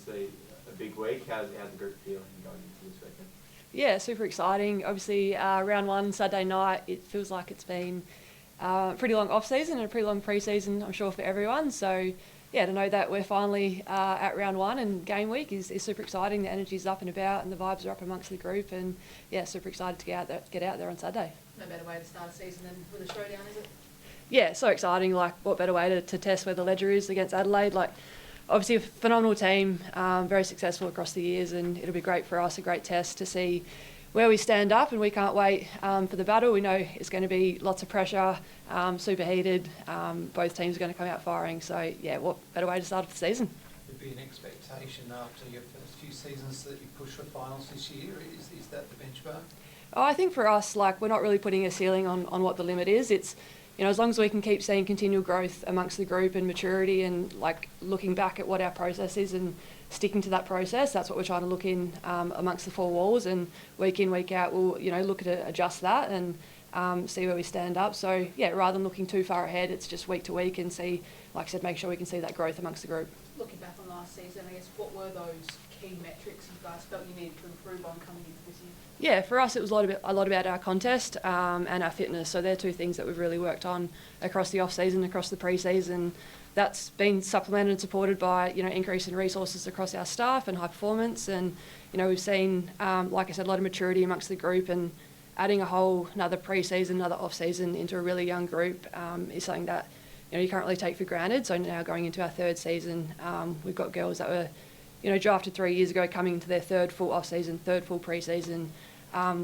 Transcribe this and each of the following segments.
obviously a big week. How's the group feeling going into this weekend? Yeah, super exciting. Obviously, round one, Saturday night, it feels like it's been a pretty long off-season and a pretty long pre-season, I'm sure, for everyone. So, yeah, to know that we're finally at round one and game week is super exciting. The energy's up and about and the vibes are up amongst the group, and, yeah, super excited to get out there on Saturday. No better way to start a season than with a showdown, is it? Yeah, so exciting. Like, what better way to test where the ledger is against Adelaide? Like, obviously a phenomenal team, very successful across the years, and it'll be great for us, a great test to see where we stand up, and we can't wait for the battle. We know it's going to be lots of pressure, super heated. Both teams are going to come out firing, so yeah, what better way to start off the season? There'd be an expectation after your first few seasons that you push for finals this year. Is that the benchmark? Oh, I think for us, like, we're not really putting a ceiling on what the limit is. It's, you know, as long as we can keep seeing continual growth amongst the group and maturity and, like, looking back at what our process is and sticking to that process, that's what we're trying to look in amongst the four walls, and week in, week out, we'll, you know, look to adjust that and see where we stand up. So, yeah, rather than looking too far ahead, it's just week to week and see, like I said, make sure we can see that growth amongst the group. Looking back on last season, I guess, what were those key metrics you guys felt you needed to improve on coming into this year? Yeah, for us it was a lot about our contest and our fitness. So they're two things that we've really worked on across the off-season, across the pre-season. That's been supplemented and supported by, you know, increase in resources across our staff and high performance. And, you know, we've seen, like I said, a lot of maturity amongst the group, and adding another pre-season, another off-season into a really young group is something that, you know, you can't really take for granted. So now going into our third season, we've got girls that were, you know, drafted 3 years ago, coming into their third full off-season, third full pre-season.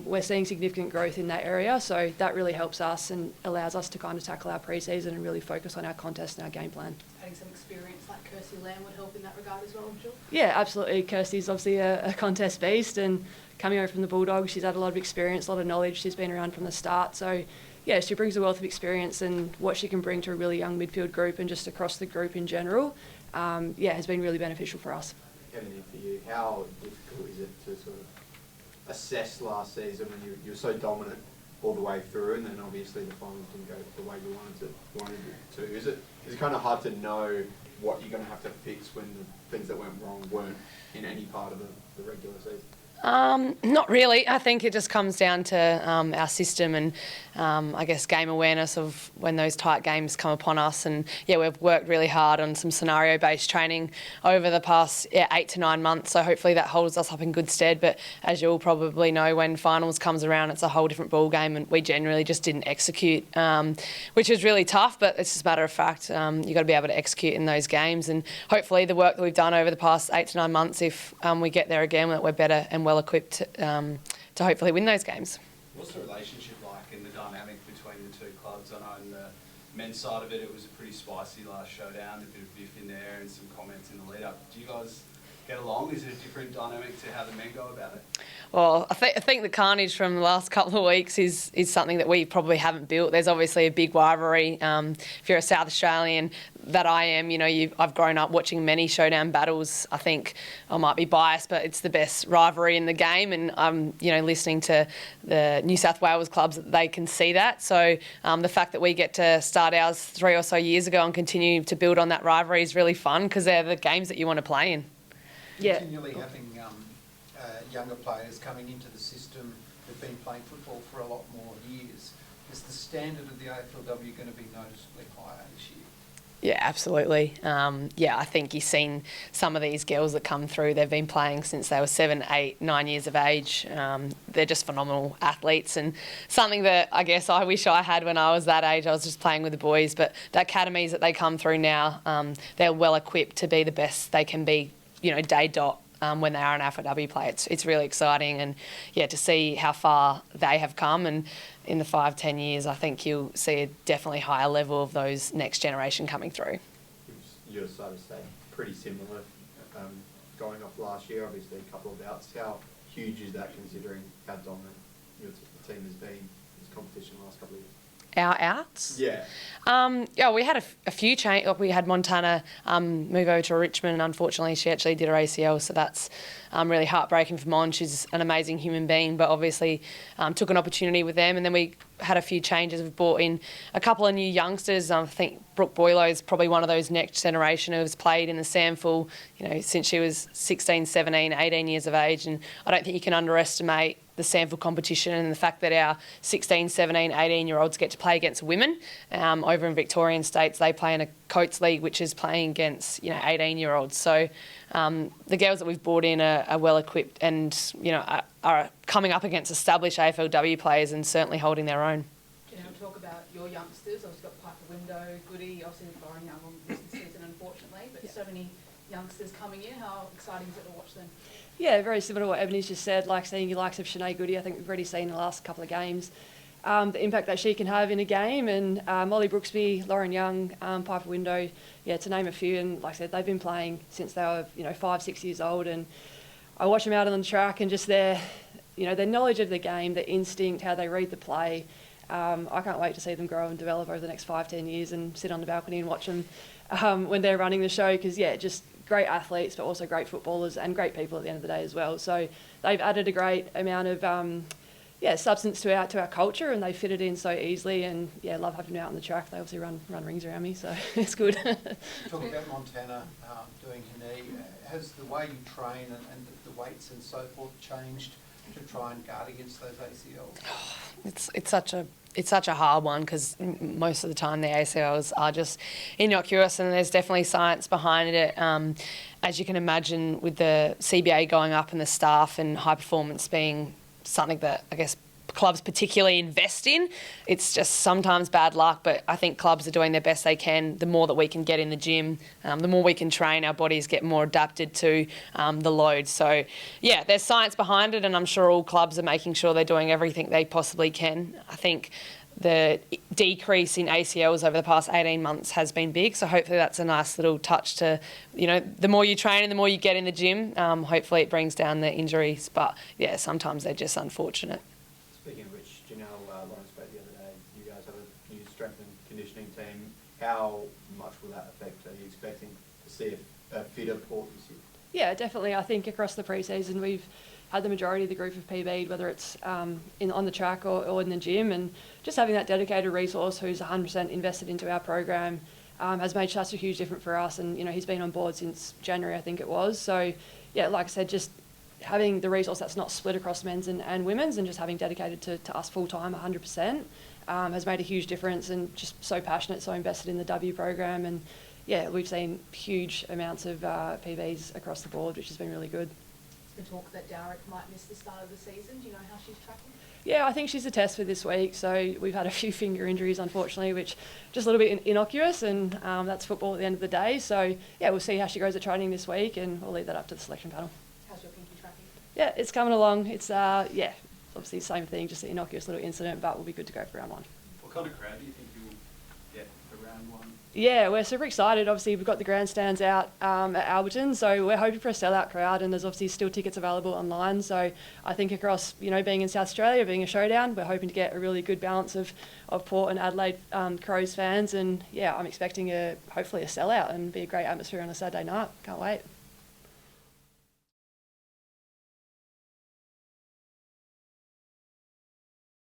We're seeing significant growth in that area, so that really helps us and allows us to kind of tackle our pre-season and really focus on our contest and our game plan. Having some experience like Kirsty Lamb would help in that regard as well, I'm sure. Yeah, absolutely. Kirsty's obviously a contest beast, and coming over from the Bulldogs, she's had a lot of experience, a lot of knowledge. She's been around from the start, so yeah, she brings a wealth of experience, and what she can bring to a really young midfield group and just across the group in general, has been really beneficial for us. Ebony, for you, how difficult is it to sort of assess last season when you're so dominant all the way through, and then obviously the finals didn't go the way you wanted it to? Is it kind of hard to know what you're going to have to fix when the things that went wrong weren't in any part of the regular season? Not really. I think it just comes down to our system and I guess game awareness of when those tight games come upon us. And yeah, we've worked really hard on some scenario-based training over the past 8 to 9 months. So hopefully that holds us up in good stead. But as you'll probably know, when finals comes around, it's a whole different ball game, and we generally just didn't execute, which is really tough. But it's just a matter of fact. You've got to be able to execute in those games, and hopefully the work that we've done over the past 8 to 9 months, if we get there again, that we're better and well equipped to hopefully win those games. What's the relationship like in the dynamic between the two clubs? I know on the men's side of it, it was a pretty spicy last showdown, a bit of biff in there and some comments in the lead-up. Do you guys get along? Is it a different dynamic to how the men go about it? Well, I think the carnage from the last couple of weeks is something that we probably haven't built. There's obviously a big rivalry. If you're a South Australian, that I am, you know, I've grown up watching many showdown battles. I think I might be biased, but it's the best rivalry in the game, and I'm, you know, listening to the New South Wales clubs, they can see that. So the fact that we get to start ours 3 or so years ago and continue to build on that rivalry is really fun, because they're the games that you want to play in. Yeah. Continually having younger players coming into the system who've been playing football for a lot more years, is the standard of the AFLW going to be noticeably higher this year? Yeah, absolutely. I think you've seen some of these girls that come through, they've been playing since they were 7, 8, 9 years of age. They're just phenomenal athletes, and something that I guess I wish I had when I was that age. I was just playing with the boys, but the academies that they come through now, they're well equipped to be the best they can be, you know, day dot. When they are an AFLW player. It's really exciting, and yeah, to see how far they have come, and in the 5-10 years I think you'll see a definitely higher level of those next generation coming through. Your side of staying pretty similar, going off last year, obviously a couple of bouts. How huge is that considering how dominant your team has been in this competition the last couple of years? our outs. Yeah. Yeah, we had a few change. We had Montana move over to Richmond, and unfortunately, she actually did her ACL, so that's really heartbreaking for Mon. She's an amazing human being, but obviously took an opportunity with them. And then we had a few changes. We've brought in a couple of new youngsters. I think Brooke Boylo is probably one of those next generation who's played in the SANFL, since she was 16, 17, 18 years of age. And I don't think you can underestimate the SANFL competition and the fact that our 16, 17, 18-year-olds get to play against women. Over in Victorian states, they play in a Coates League, which is playing against, 18-year-olds. So the girls that we've brought in are well-equipped and, are coming up against established AFLW players and certainly holding their own. Janelle, talk about your youngsters. Obviously got Piper Window, Goody, obviously Lauren Young on this season, unfortunately, but so many youngsters coming in. How exciting is it to watch them? Yeah, very similar to what Ebony's just said, like seeing the likes of Shanae Goody. I think we've already seen in the last couple of games the impact that she can have in a game. And Molly Brooksby, Lauren Young, Piper Window, to name a few. And like I said, they've been playing since they were, 5, 6 years old. And I watch them out on the track and just their knowledge of the game, their instinct, how they read the play. I can't wait to see them grow and develop over the next 5, 10 years and sit on the balcony and watch them when they're running the show because, just great athletes, but also great footballers and great people at the end of the day as well. So they've added a great amount of substance to our culture, and they fit it in so easily. And love having them out on the track. They obviously run rings around me, so it's good. Talk about Montana doing her knee. Has the way you train and the weights and so forth changed to try and guard against those ACLs? It's such a hard one because most of the time the ACLs are just innocuous and there's definitely science behind it. As you can imagine, with the CBA going up and the staff and high performance being something that I guess clubs particularly invest in, it's just sometimes bad luck, but I think clubs are doing their best they can. The more that we can get in the gym, the more we can train, our bodies get more adapted to the load. So there's science behind it, and I'm sure all clubs are making sure they're doing everything they possibly can. I think the decrease in ACLs over the past 18 months has been big, so hopefully that's a nice little touch to, the more you train and the more you get in the gym, hopefully it brings down the injuries. But sometimes they're just unfortunate. Speaking of which, Janelle, Lauren spoke the other day, you guys have a new strength and conditioning team. How much will that affect? Are you expecting to see a fitter Port this year? Yeah, definitely. I think across the pre-season we've had the majority of the group of PB'd, whether it's on the track or in the gym, and just having that dedicated resource who's 100% invested into our program has made such a huge difference for us. And, he's been on board since January, I think it was. So, like I said, just having the resource that's not split across men's and women's and just having dedicated to us full-time 100% has made a huge difference, and just so passionate, so invested in the W program. And, we've seen huge amounts of PBs across the board, which has been really good. There's been talk that Dowrick might miss the start of the season. Do you know how she's tracking? Yeah, I think she's a test for this week. So we've had a few finger injuries, unfortunately, which just a little bit innocuous, and that's football at the end of the day. So, we'll see how she goes at training this week, and we'll leave that up to the selection panel. How's your pinky tracking? Yeah, it's coming along. It's, obviously the same thing, just an innocuous little incident, but we'll be good to go for round 1. What kind of crowd do you think you'll get for round 1? Yeah, we're super excited. Obviously, we've got the grandstands out at Alberton, so we're hoping for a sellout crowd, and there's obviously still tickets available online. So I think across, being in South Australia, being a Showdown, we're hoping to get a really good balance of Port and Adelaide Crows fans. And, I'm expecting hopefully a sellout and be a great atmosphere on a Saturday night. Can't wait.